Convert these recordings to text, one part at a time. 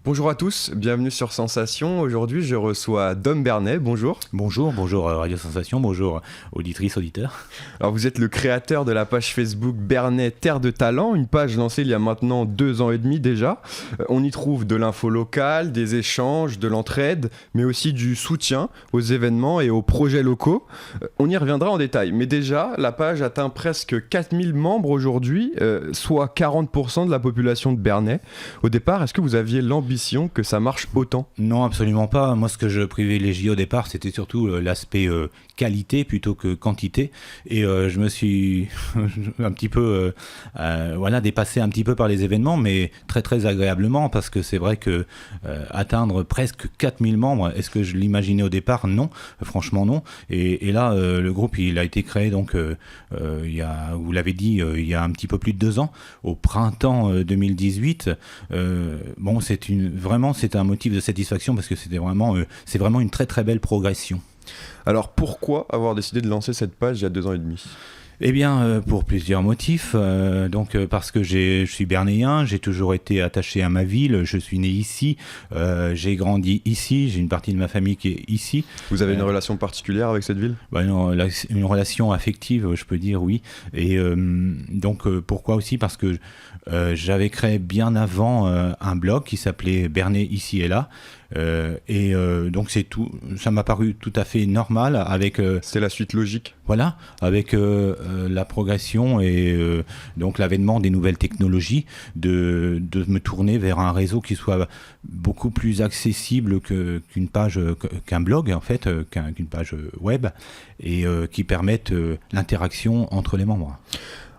Bonjour à tous, bienvenue sur Sensation. Aujourd'hui, je reçois Dom Bernet. Bonjour. Bonjour Radio Sensation, bonjour auditrices, auditeurs. Alors, vous êtes le créateur de la page Facebook Bernet Terre de Talent, une page lancée il y a maintenant 2 ans et demi déjà. On y trouve de l'info locale, des échanges, de l'entraide, mais aussi du soutien aux événements et aux projets locaux. On y reviendra en détail, mais déjà, la page atteint presque 4000 membres aujourd'hui, soit 40% de la population de Bernet. Au départ, est-ce que vous aviez l'ambition que ça marche autant? Non, absolument pas. Moi, ce que je privilégiais au départ, c'était surtout l'aspect qualité plutôt que quantité. Et je me suis un petit peu dépassé un petit peu par les événements, mais très très agréablement, parce que c'est vrai que atteindre presque 4000 membres, est-ce que je l'imaginais au départ? Non, franchement non. Et là, le groupe, il a été créé, donc, il y a, vous l'avez dit, il y a un petit peu plus de 2 ans, au printemps 2018. Bon, c'est un motif de satisfaction, parce que c'est vraiment une très très belle progression. Alors pourquoi avoir décidé de lancer cette page il y a 2 ans et demi? Eh bien, pour plusieurs motifs. Parce que je suis bernéen, j'ai toujours été attaché à ma ville, je suis né ici, j'ai grandi ici, j'ai une partie de ma famille qui est ici. Vous avez une relation particulière avec cette ville? Non, une relation affective, je peux dire, oui. Et pourquoi aussi? Parce que j'avais créé bien avant un blog qui s'appelait Bernet ici et là. Donc c'est tout, ça m'a paru tout à fait normal avec. C'est la suite logique. Voilà, avec la progression et donc l'avènement des nouvelles technologies, de me tourner vers un réseau qui soit beaucoup plus accessible qu'une page, qu'un blog en fait, qu'une page web, et qui permette l'interaction entre les membres.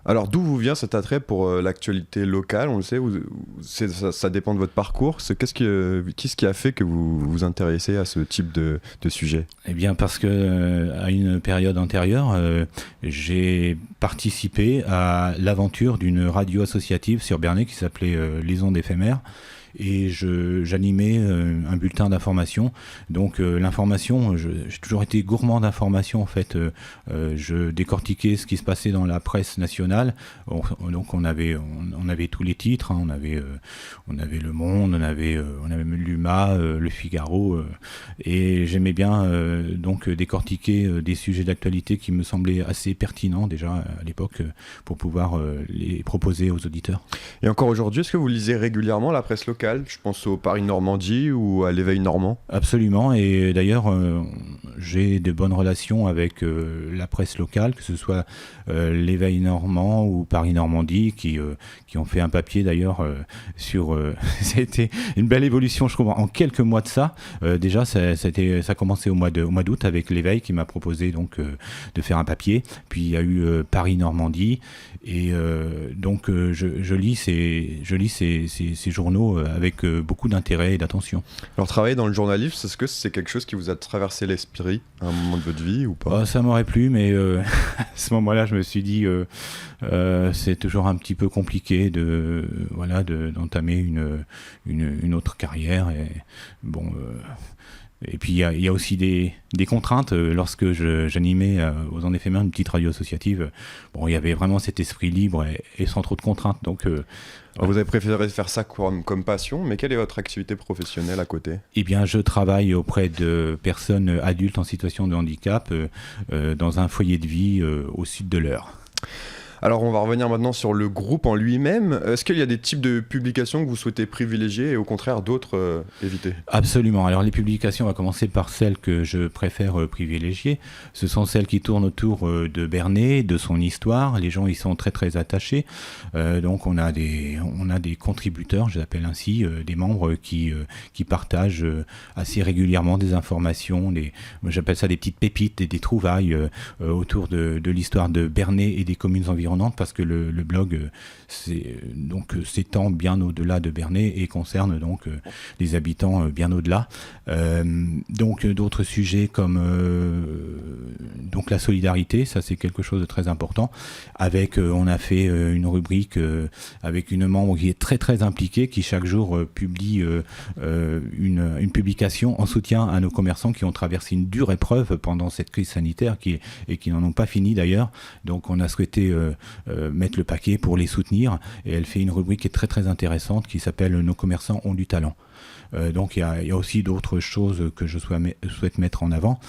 Alors d'où vous vient cet attrait pour l'actualité locale? On le sait, ça dépend de votre parcours. Qu'est-ce qui a fait que vous vous intéressez à ce type de sujet? Eh bien parce que à une période antérieure, j'ai participé à l'aventure d'une radio associative sur Bernet qui s'appelait Les Ondes éphémères. Et j'animais un bulletin d'information. Donc l'information, j'ai toujours été gourmand d'information en fait. Je décortiquais ce qui se passait dans la presse nationale. Donc on avait tous les titres, hein. On avait Le Monde, on avait l'UMA, Le Figaro, et j'aimais bien donc décortiquer des sujets d'actualité qui me semblaient assez pertinents déjà à l'époque pour pouvoir les proposer aux auditeurs. Et encore aujourd'hui, est-ce que vous lisez régulièrement la presse locale? Je pense au Paris Normandie ou à l'Éveil Normand. Absolument, et d'ailleurs j'ai de bonnes relations avec la presse locale, que ce soit l'Éveil Normand ou Paris Normandie, qui ont fait un papier d'ailleurs sur... C'était une belle évolution, je crois, en quelques mois de ça. Déjà, ça a commencé au mois d'août avec l'Éveil qui m'a proposé donc de faire un papier. Puis il y a eu Paris Normandie, et donc je lis ces journaux avec beaucoup d'intérêt et d'attention. Alors travailler dans le journalisme, est-ce que c'est quelque chose qui vous a traversé l'esprit à un moment de votre vie ou pas? Ça m'aurait plu, mais à ce moment-là, je me suis dit c'est toujours un petit peu compliqué d'entamer une autre carrière. Et bon. Et puis il y a aussi des contraintes. Lorsque j'animais aux Ondes éphémères une petite radio associative, bon, il y avait vraiment cet esprit libre et sans trop de contraintes. Donc, vous avez préféré faire ça comme passion, mais quelle est votre activité professionnelle à côté? Eh bien, je travaille auprès de personnes adultes en situation de handicap dans un foyer de vie au sud de l'Eure. Alors on va revenir maintenant sur le groupe en lui-même. Est-ce qu'il y a des types de publications que vous souhaitez privilégier et au contraire d'autres éviter? Absolument. Alors les publications, on va commencer par celles que je préfère privilégier. Ce sont celles qui tournent autour de Bernet, de son histoire. Les gens y sont très très attachés. Donc on a des contributeurs, je l'appelle ainsi, des membres qui partagent assez régulièrement des informations. Moi j'appelle ça des petites pépites et des trouvailles autour de l'histoire de Bernet et des communes environnantes, parce que le blog s'étend bien au-delà de Bernet et concerne donc les habitants bien au-delà. Donc d'autres sujets comme donc la solidarité, ça c'est quelque chose de très important. On a fait une rubrique avec une membre qui est très très impliquée, qui chaque jour publie une publication en soutien à nos commerçants qui ont traversé une dure épreuve pendant cette crise sanitaire et qui n'en ont pas fini d'ailleurs. Donc on a souhaité mettre le paquet pour les soutenir. Et elle fait une rubrique qui est très très intéressante qui s'appelle « Nos commerçants ont du talent ». Donc il y a aussi d'autres choses que je souhaite mettre en avant.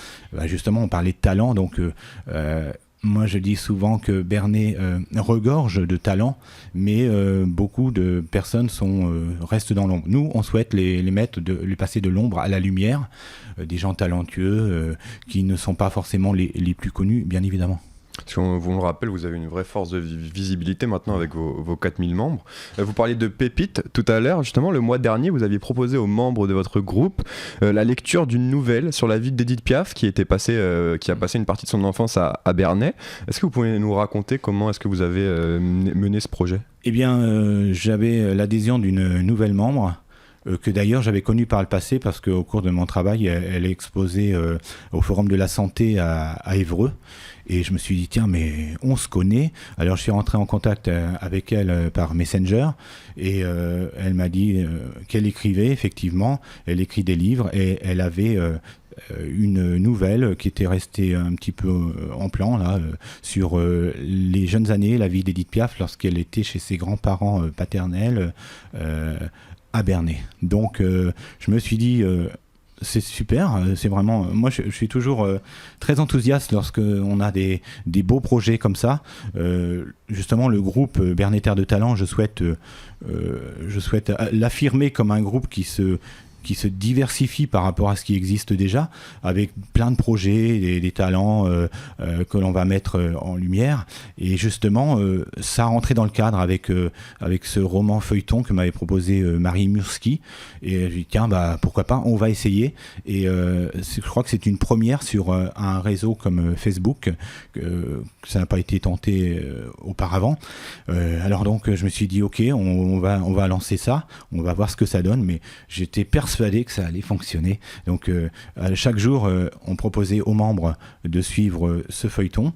Justement, on parlait de talent, donc moi je dis souvent que Bernay regorge de talent, mais beaucoup de personnes restent dans l'ombre. Nous, on souhaite les passer de l'ombre à la lumière, des gens talentueux qui ne sont pas forcément les plus connus, bien évidemment. Parce qu'on vous le rappelle, vous avez une vraie force de visibilité maintenant avec vos 4000 membres. Vous parliez de pépites tout à l'heure. Justement, le mois dernier, vous aviez proposé aux membres de votre groupe la lecture d'une nouvelle sur la vie d'Édith Piaf qui a passé une partie de son enfance à Bernay. Est-ce que vous pouvez nous raconter comment est-ce que vous avez mené ce projet ? Eh bien, j'avais l'adhésion d'une nouvelle membre que d'ailleurs j'avais connue par le passé parce qu'au cours de mon travail, elle est exposée au Forum de la Santé à Évreux. Et je me suis dit, tiens, mais on se connaît. Alors, je suis rentré en contact avec elle par Messenger. Et elle m'a dit qu'elle écrivait, effectivement. Elle écrit des livres. Et elle avait une nouvelle qui était restée un petit peu en plan, là, sur les jeunes années, la vie d'Édith Piaf, lorsqu'elle était chez ses grands-parents paternels à Bernay. Donc, je me suis dit... c'est super, c'est vraiment... Moi, je suis toujours très enthousiaste lorsqu'on a des beaux projets comme ça. Justement, le groupe Bernay Terre de Talent, je souhaite l'affirmer comme un groupe qui se diversifie par rapport à ce qui existe déjà, avec plein de projets, des talents que l'on va mettre en lumière. Et justement, ça a rentré dans le cadre avec ce roman feuilleton que m'avait proposé Marie Murski. Et je dis, tiens, pourquoi pas, on va essayer. Et je crois que c'est une première sur un réseau comme Facebook, que ça n'a pas été tenté auparavant. Alors donc, je me suis dit, ok, on va lancer ça, on va voir ce que ça donne, mais j'étais persuadé que ça allait fonctionner. Donc chaque jour, on proposait aux membres de suivre ce feuilleton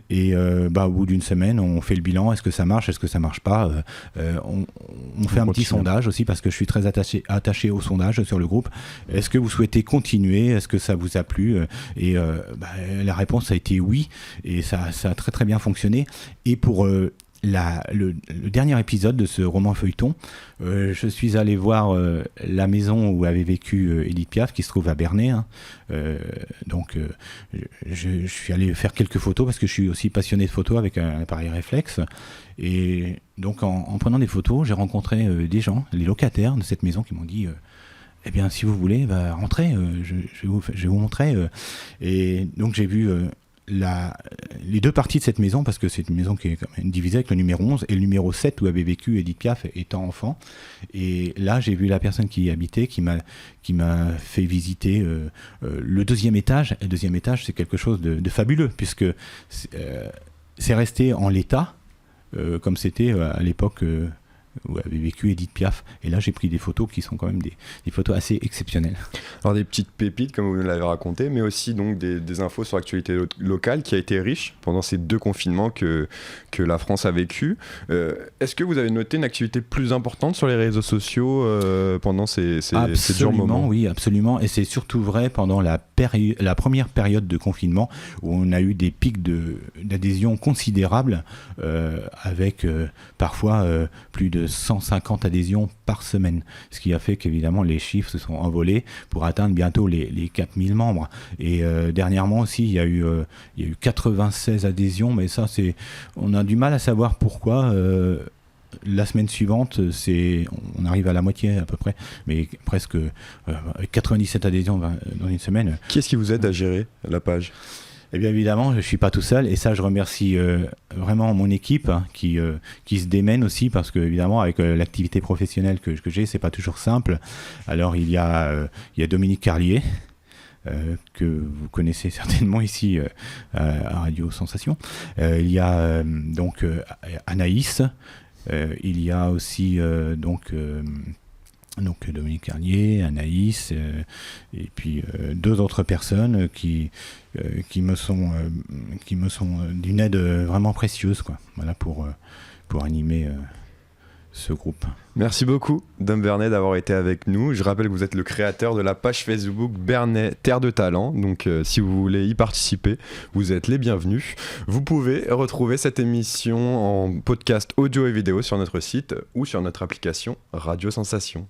et au bout d'une semaine, on fait le bilan. Est-ce que ça marche? Est-ce que ça marche pas? On fait un petit sondage aussi parce que je suis très attaché au sondage sur le groupe. Est-ce que vous souhaitez continuer? Est-ce que ça vous a plu? Et la réponse a été oui et ça a très très bien fonctionné. Et pour le dernier épisode de ce roman feuilleton, je suis allé voir la maison où avait vécu Édith Piaf, qui se trouve à Bernay. Donc, je suis allé faire quelques photos parce que je suis aussi passionné de photos avec un appareil réflexe. Et donc, en prenant des photos, j'ai rencontré des gens, les locataires de cette maison, qui m'ont dit eh bien, si vous voulez, rentrez, je vais vous montrer. Et donc, j'ai vu les deux parties de cette maison, parce que c'est une maison qui est quand même divisée avec le numéro 11 et le numéro 7 où avait vécu Édith Piaf étant enfant. Et là, j'ai vu la personne qui y habitait, qui m'a fait visiter le deuxième étage. Et le deuxième étage, c'est quelque chose de fabuleux, puisque c'est resté en l'état, comme c'était à l'époque où avait vécu Édith Piaf. Et là, j'ai pris des photos qui sont quand même des photos assez exceptionnelles. Alors des petites pépites, comme vous l'avez raconté, mais aussi donc des infos sur l'actualité locale qui a été riche pendant ces 2 confinements que la France a vécu. Est-ce que vous avez noté une activité plus importante sur les réseaux sociaux pendant ces durs moments? Oui, absolument. Et c'est surtout vrai pendant la première période de confinement où on a eu des pics d'adhésion considérables avec parfois plus de 150 adhésions par semaine, ce qui a fait qu'évidemment les chiffres se sont envolés pour atteindre bientôt les 4000 membres. Et dernièrement aussi, il y a eu 96 adhésions, mais ça, on a du mal à savoir pourquoi. La semaine suivante, on arrive à la moitié à peu près, mais presque 97 adhésions dans une semaine. Qui est-ce qui vous aide à gérer la page ? Eh bien évidemment, je ne suis pas tout seul, et ça je remercie vraiment mon équipe qui se démène aussi, parce que évidemment avec l'activité professionnelle que j'ai, c'est pas toujours simple. Alors il y a Dominique Carlier, que vous connaissez certainement ici à Radio Sensation. Il y a donc Anaïs, il y a aussi donc Dominique Carlier, Anaïs, et puis 2 autres personnes qui me sont d'une aide vraiment précieuse, quoi. Voilà pour animer ce groupe. Merci beaucoup, Dom Bernet, d'avoir été avec nous. Je rappelle que vous êtes le créateur de la page Facebook Bernet Terre de Talent. Donc, si vous voulez y participer, vous êtes les bienvenus. Vous pouvez retrouver cette émission en podcast audio et vidéo sur notre site ou sur notre application Radio Sensation.